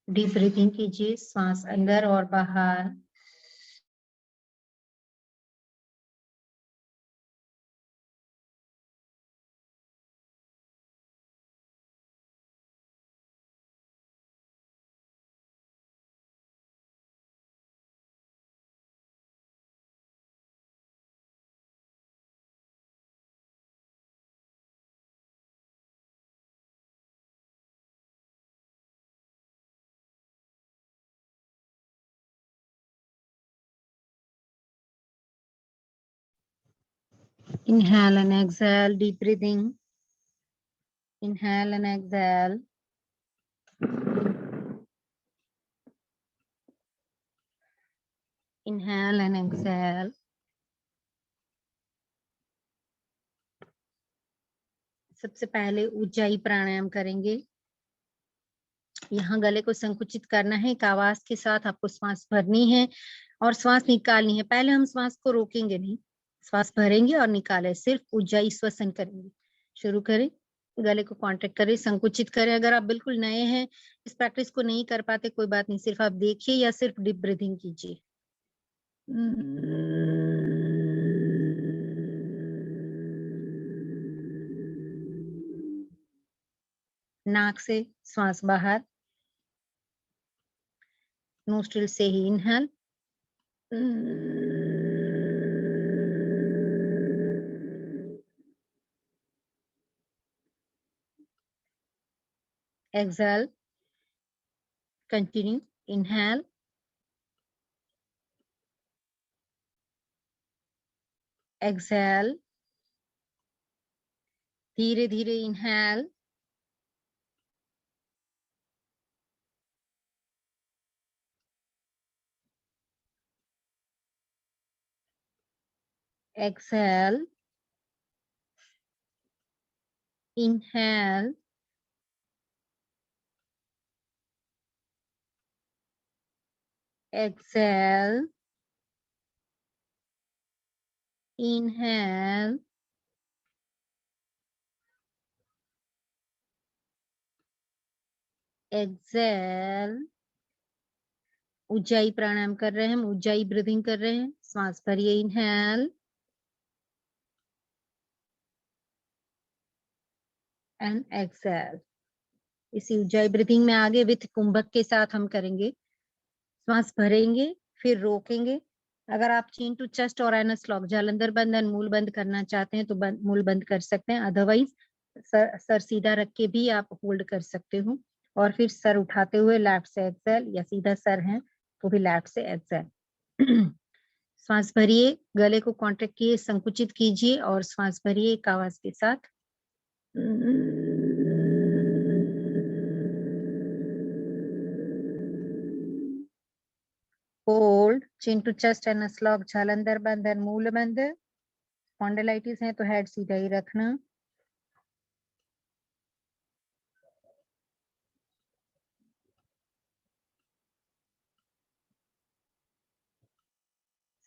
Deep breathing कीजिए, सांस अंदर और बाहर। Inhale and exhale, deep breathing. Inhale and exhale. Inhale and exhale. सबसे पहले ऊंचाई प्राणायाम करेंगे। यहाँ गले को संकुचित करना है, एक आवाज के साथ आपको श्वास भरनी है और श्वास निकालनी है। पहले हम श्वास को रोकेंगे नहीं, श्वास भरेंगे और निकालें, सिर्फ ऊंचाई श्वसन करेंगे। शुरू करें, गले को कॉन्ट्रैक्ट करें, संकुचित करें। अगर आप बिल्कुल नए हैं, इस प्रैक्टिस को नहीं कर पाते, कोई बात नहीं, सिर्फ आप देखिए या सिर्फ डीप ब्रीथिंग कीजिए। नाक से श्वास बाहर, नोस्ट्रिल से ही inhale, exhale, continue, inhale, exhale, धीरे धीरे inhale, exhale, inhale, exhale, inhale, exhale। ऊंचाई प्राणायाम कर रहे हैं हम, ऊंचाई ब्रीदिंग कर रहे हैं। श्वास भरिए, इनहेल एंड एक्सेल। इसी ऊंचाई ब्रीदिंग में आगे विथ कुंभक के साथ हम करेंगे। श्वास भरेंगे, फिर रोकेंगे। अगर आप चीन टू चेस्ट और एनस लॉक, जालंधर बंधन, मूल बंद करना चाहते हैं तो मूल बंद कर सकते हैं, अदरवाइज सर सीधा रख के भी आप होल्ड कर सकते हो। और फिर सर उठाते हुए लेफ्ट से एक्सेल, या सीधा सर है तो भी लेफ्ट से एक्सेल। श्वास भरिए, गले को कॉन्ट्रैक्ट किए, संकुचित कीजिए और श्वास भरिए एक आवाज के साथ। Hold, chin to chest anus lock, जालंधर बंधन, मूल बंद। स्पॉन्डिलाइटिस है तो हेड सीधा ही रखना।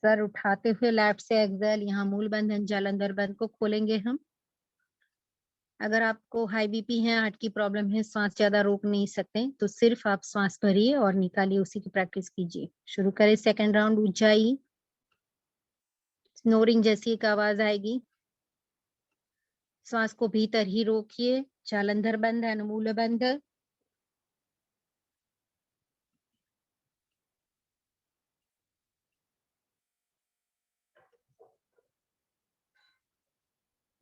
सर उठाते हुए लेफ्ट से एक्सेल, यहाँ मूल बंधन जालंधर बंद को खोलेंगे हम। अगर आपको हाई बीपी है, हार्ट की प्रॉब्लम है, सांस ज्यादा रोक नहीं सकते, तो सिर्फ आप श्वास भरिए और निकालिए, उसी की प्रैक्टिस कीजिए। शुरू करें सेकंड राउंड। ऊंचाई, स्नोरिंग जैसी एक आवाज आएगी। श्वास को भीतर ही रोकिए, जालंधर बंद, अनुमूल बंद।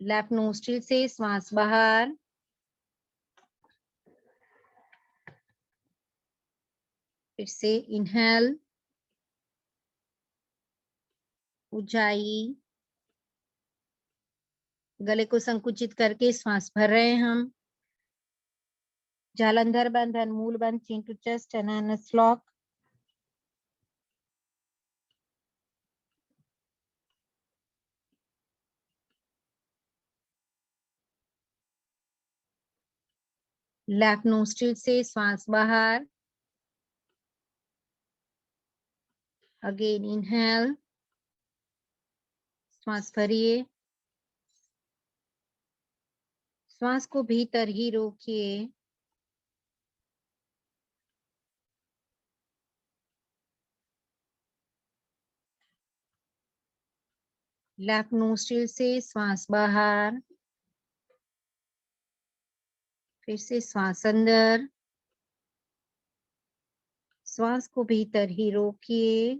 लेफ्ट नोस्ट्रिल से श्वास बाहर, फिर से इनहेल, ऊंचाई, गले को संकुचित करके श्वास भर रहे हैं हम। Jalandhar Bandh and Mool Bandh, chin to chest and anus lock. Left nostril से श्वास बाहर. अगेन इनहेल, श्वास भरिए, श्वास को भीतर ही रोकिए. लेफ्ट नोस्ट्रिल से श्वास बाहर, फिर से श्वास अंदर, श्वास को भीतर ही रोकिए.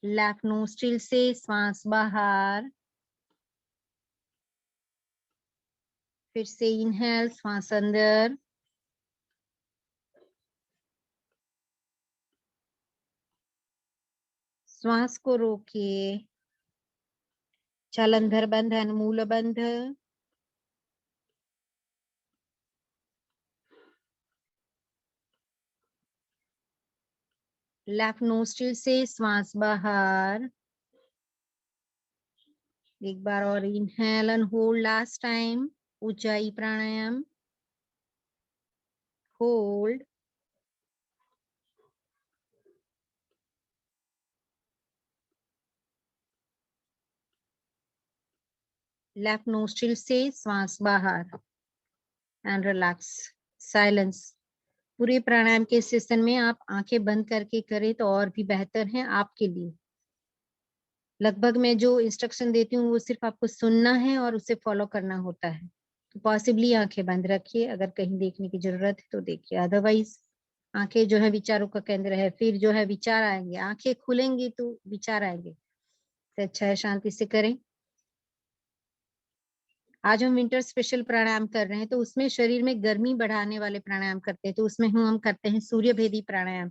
लेफ्ट नोस्ट्रिल से श्वास बाहर, फिर से इनहेल, श्वास अंदर, श्वास को रोकिए. जालंधर बंध एंड मूल बंध. लेफ्ट नोस्ट्रिल से श्वास बाहर. एक बार और inhale and hold last time. ऊंचाई प्राणायाम. होल्ड. लेफ्ट नोस्ट्रिल से श्वास बाहर एंड रिलैक्स. साइलेंस. पूरे प्राणायाम के सेशन में आप आंखें बंद करके करें तो और भी बेहतर है आपके लिए. लगभग मैं जो इंस्ट्रक्शन देती हूँ वो सिर्फ आपको सुनना है और उसे फॉलो करना होता है. तो पॉसिबली आंखें बंद रखिए. अगर कहीं देखने की जरूरत है तो देखिए, अदरवाइज आंखें जो है विचारों का केंद्र है. फिर जो है विचार आएंगे, आंखें खुलेंगी तो विचार आएंगे. तो अच्छा है शांति से करें. आज हम विंटर स्पेशल प्राणायाम कर रहे हैं तो उसमें शरीर में गर्मी बढ़ाने वाले प्राणायाम करते हैं. तो उसमें हम करते हैं सूर्य भेदी प्राणायाम.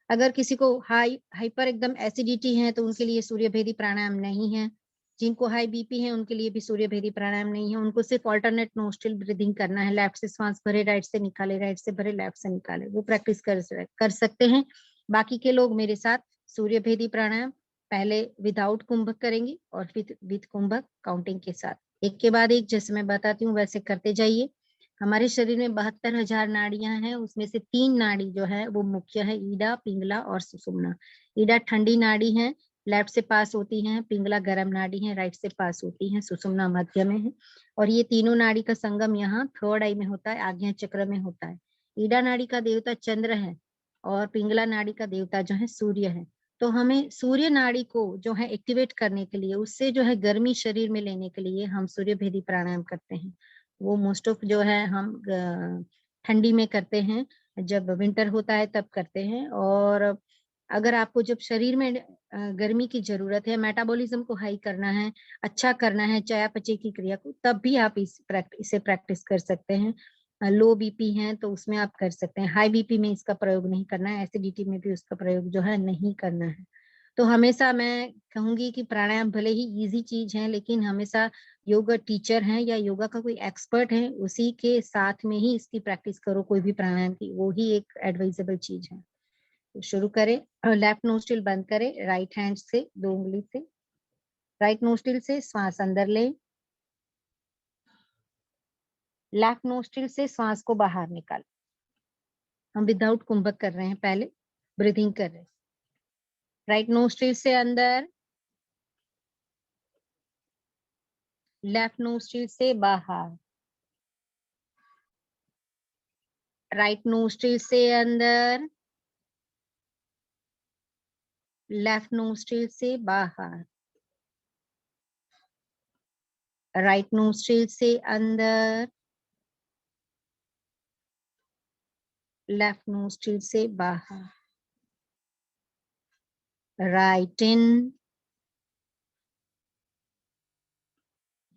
अगर किसी को हाइपर एकदम एसिडिटी है तो उनके लिए सूर्य भेदी प्राणायाम नहीं है. जिनको हाई बीपी है उनके लिए भी सूर्य भेदी प्राणायाम नहीं है. उनको सिर्फ ऑल्टरनेट नोस्ट्रिल ब्रीदिंग करना है. लेफ्ट से सांस भरे, राइट से निकाले, राइट से भरे, लेफ्ट से निकाले. वो प्रैक्टिस कर सकते हैं. बाकी के लोग मेरे साथ सूर्य भेदी प्राणायाम पहले विदाउट कुंभक करेंगे और फिर विद कुंभक काउंटिंग के साथ. एक के बाद एक जैसे मैं बताती हूँ वैसे करते जाइए. हमारे शरीर में 72,000 नाड़ियां हैं. उसमें से 3 नाड़ी जो है वो मुख्य है, ईडा, पिंगला और सुषुम्ना. ईडा ठंडी नाड़ी है, लेफ्ट से पास होती है. पिंगला गर्म नाड़ी है, राइट से पास होती है. सुषुम्ना मध्य में है. और ये तीनों नाड़ी का संगम यहाँ थर्ड आई में होता है, आज्ञा चक्र में होता है. ईडा नाड़ी का देवता चंद्र है और पिंगला नाड़ी का देवता जो है सूर्य है. तो हमें सूर्य नाड़ी को जो है एक्टिवेट करने के लिए, उससे जो है गर्मी शरीर में लेने के लिए हम सूर्य भेदी प्राणायाम करते हैं. वो मोस्ट ऑफ जो है हम ठंडी में करते हैं, जब विंटर होता है तब करते हैं. और अगर आपको जब शरीर में गर्मी की जरूरत है, मेटाबॉलिज्म को हाई करना है, अच्छा करना है चयापचय की क्रिया को, तब भी आप इसे प्रैक्टिस कर सकते हैं. लो बीपी है तो उसमें आप कर सकते हैं. हाई बीपी में इसका प्रयोग नहीं करना है. एसिडिटी में भी उसका प्रयोग जो है नहीं करना है. तो हमेशा मैं कहूंगी कि प्राणायाम भले ही इजी चीज है, लेकिन हमेशा योगा टीचर हैं या योगा का कोई एक्सपर्ट है उसी के साथ में ही इसकी प्रैक्टिस करो. कोई भी प्राणायाम की वो ही एक एडवाइजेबल चीज है. तो शुरू करें. लेफ्ट नोस्ट्रिल बंद करें राइट हैंड से, 2 उंगली से. राइट नोस्ट्रिल से श्वास अंदर लें. लेफ्ट नोस्ट्रिल से श्वास को बाहर निकालें. हम विदाउट कुंभक कर रहे हैं, पहले ब्रीदिंग कर रहे हैं. राइट नोस्ट्रिल से अंदर, लेफ्ट नोस्ट्रिल से बाहर. राइट नोस्ट्रिल से अंदर, लेफ्ट नोस्ट्रिल से बाहर. राइट नोस्ट्रिल से अंदर, लेफ्ट नोस्ट्रिल से बाहर. Right in,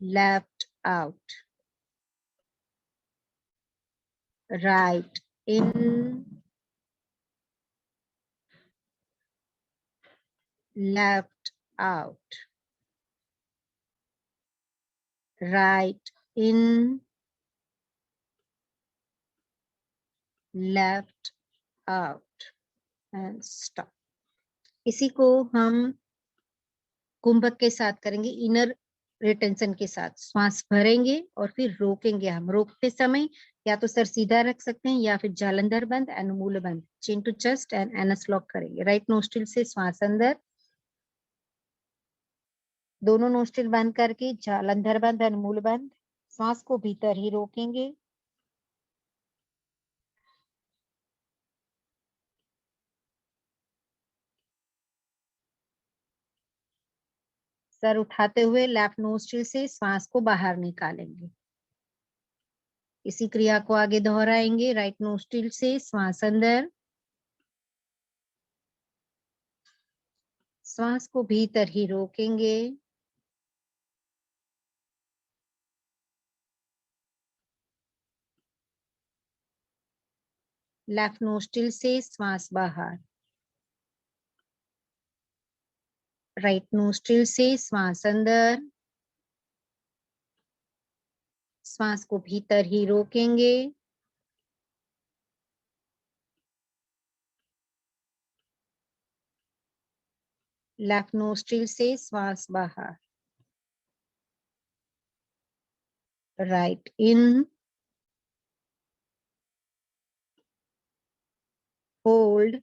left out. Right in, left out, right in, left out and stop. इसी को हम कुंभक के साथ करेंगे, इनर रिटेंशन के साथ। श्वास भरेंगे और फिर रोकेंगे। हम रोकते समय या तो सर सीधा रख सकते हैं या फिर जालंधर बंद, अनुमूल बंद, chin to chest and anus lock करेंगे। राइट नोस्ट्रिल से श्वास अंदर, दोनों नोस्ट्रिल बंद करके जालंधर बंद, अनुमूल बंद। श्वास को भीतर ही रोकेंगे। सर उठाते हुए लेफ्ट नोस्ट्रिल से श्वास को बाहर निकालेंगे। इसी क्रिया को आगे दोहराएंगे। राइट नोस्ट्रिल से श्वास अंदर, श्वास को भीतर ही रोकेंगे। लेफ्ट नोस्ट्रिल से श्वास बाहर, राइट नोस्ट्रिल से श्वास अंदर, श्वास को भीतर ही रोकेंगे। लेफ्ट नोस्ट्रिल से श्वास बाहर, right in, hold,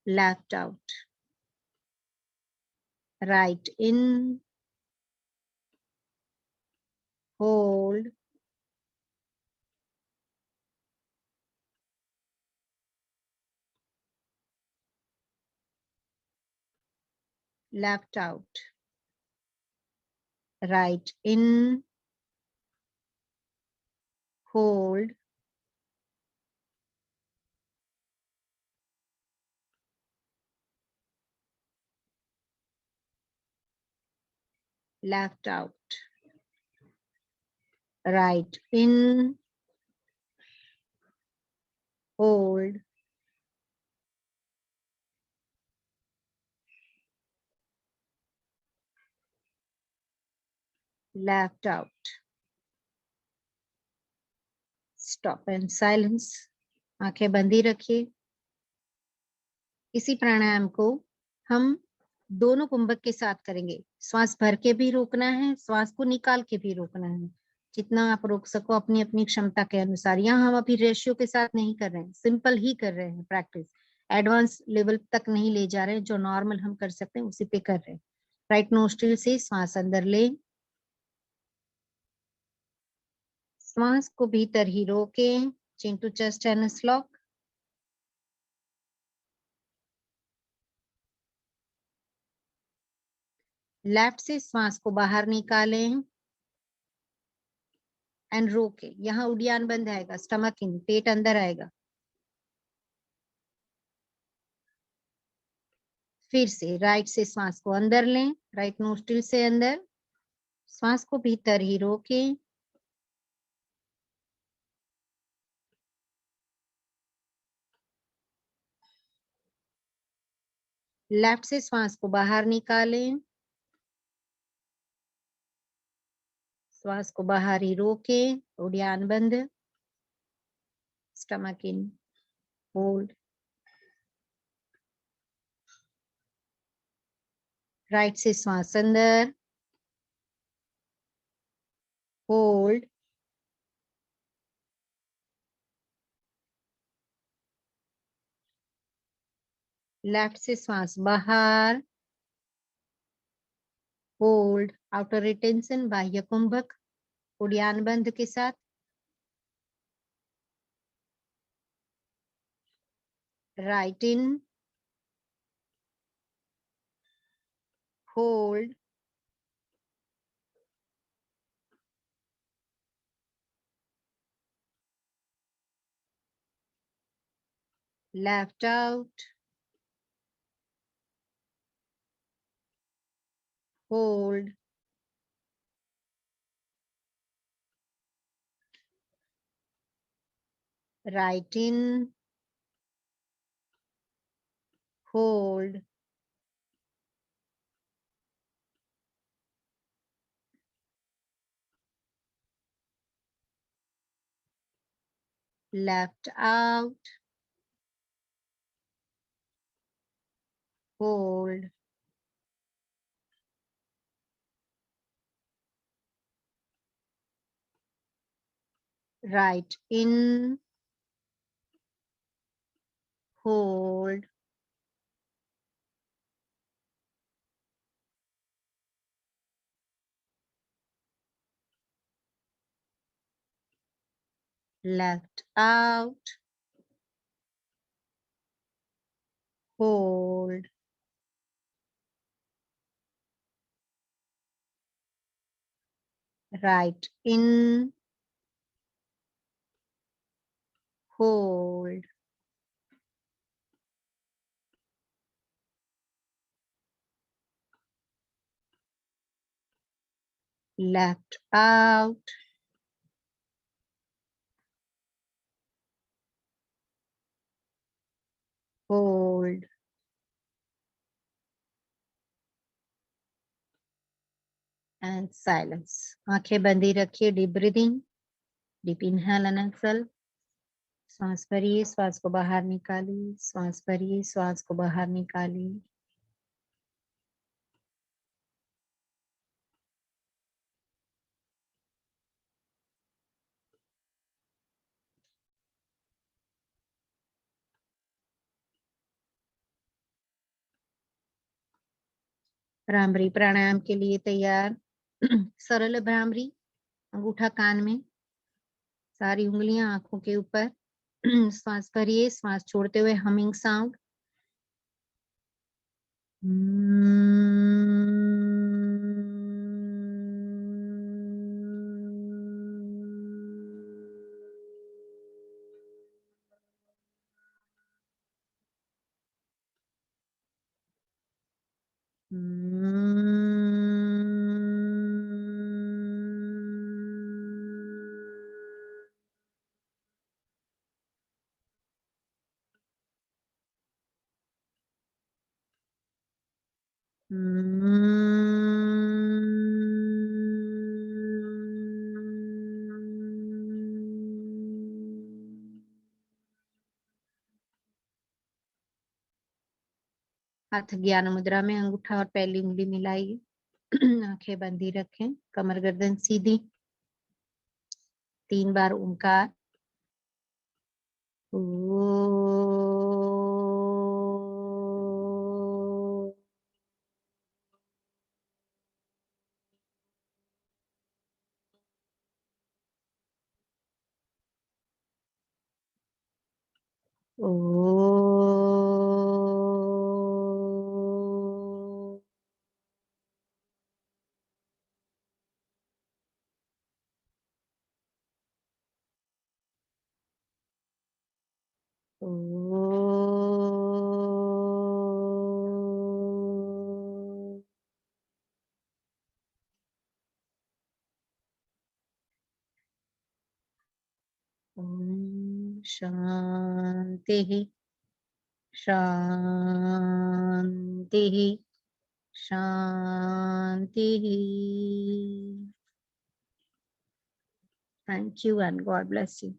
left out, right in, hold, left out, right in, hold, left out, right in, hold, left out. Stop and silence. आंखें बंदी रखिए। इसी प्राणायाम को हम दोनों कुंभक के साथ करेंगे। श्वास भर के भी रोकना है, श्वास को निकाल के भी रोकना है। जितना आप रोक सको अपनी अपनी क्षमता के अनुसार। यहाँ हम अभी रेशियो के साथ नहीं कर रहे हैं, सिंपल ही कर रहे हैं प्रैक्टिस। एडवांस लेवल तक नहीं ले जा रहे हैं, जो नॉर्मल हम कर सकते हैं उसी पे कर रहे हैं। राइट नोस्ट्रिल से श्वास अंदर ले, श्वास को भीतर ही रोके, chin to chest anus lock. Left से श्वास को बाहर निकालें एंड रोके। यहाँ उड़ियान बंद आएगा, स्टमक इन, पेट अंदर आएगा। फिर से राइट से श्वास को अंदर लें, राइट नोस्ट्रिल से अंदर, श्वास को भीतर ही रोके। लेफ्ट से श्वास को बाहर निकालें, श्वास को बाहर ही रोके, उड़ियान बंद, स्टमक इन, होल्ड। राइट से श्वास अंदर, होल्ड, लेफ्ट से श्वास बाहर, होल्ड। आउटर रिटेंशन बाह्य कुंभक, उड़ियान बंद के साथ। Right in, hold, left out, hold, right in, hold, left out, hold, right in, hold, left out, hold, right in, hold, left out, hold, and silence. आंखें बंदी रखिए. Deep breathing, deep inhale and exhale. श्वास भरिए, श्वास को बाहर निकालिए, श्वास भरिए, श्वास को बाहर निकालिए. भ्रामरी प्राणायाम के लिए तैयार. सरल भ्रामरी. अंगूठा कान में, सारी उंगलियां आंखों के ऊपर. श्वास भरिए, श्वास छोड़ते हुए हमिंग साउंड. हाथ ज्ञान मुद्रा में, अंगूठा और पहली उंगली मिलाइए. आंखें बंदी रखें, कमर गर्दन सीधी. 3 बार ओंकार. ओ ओम शांति, शांति, शांति. Thank you and God bless you.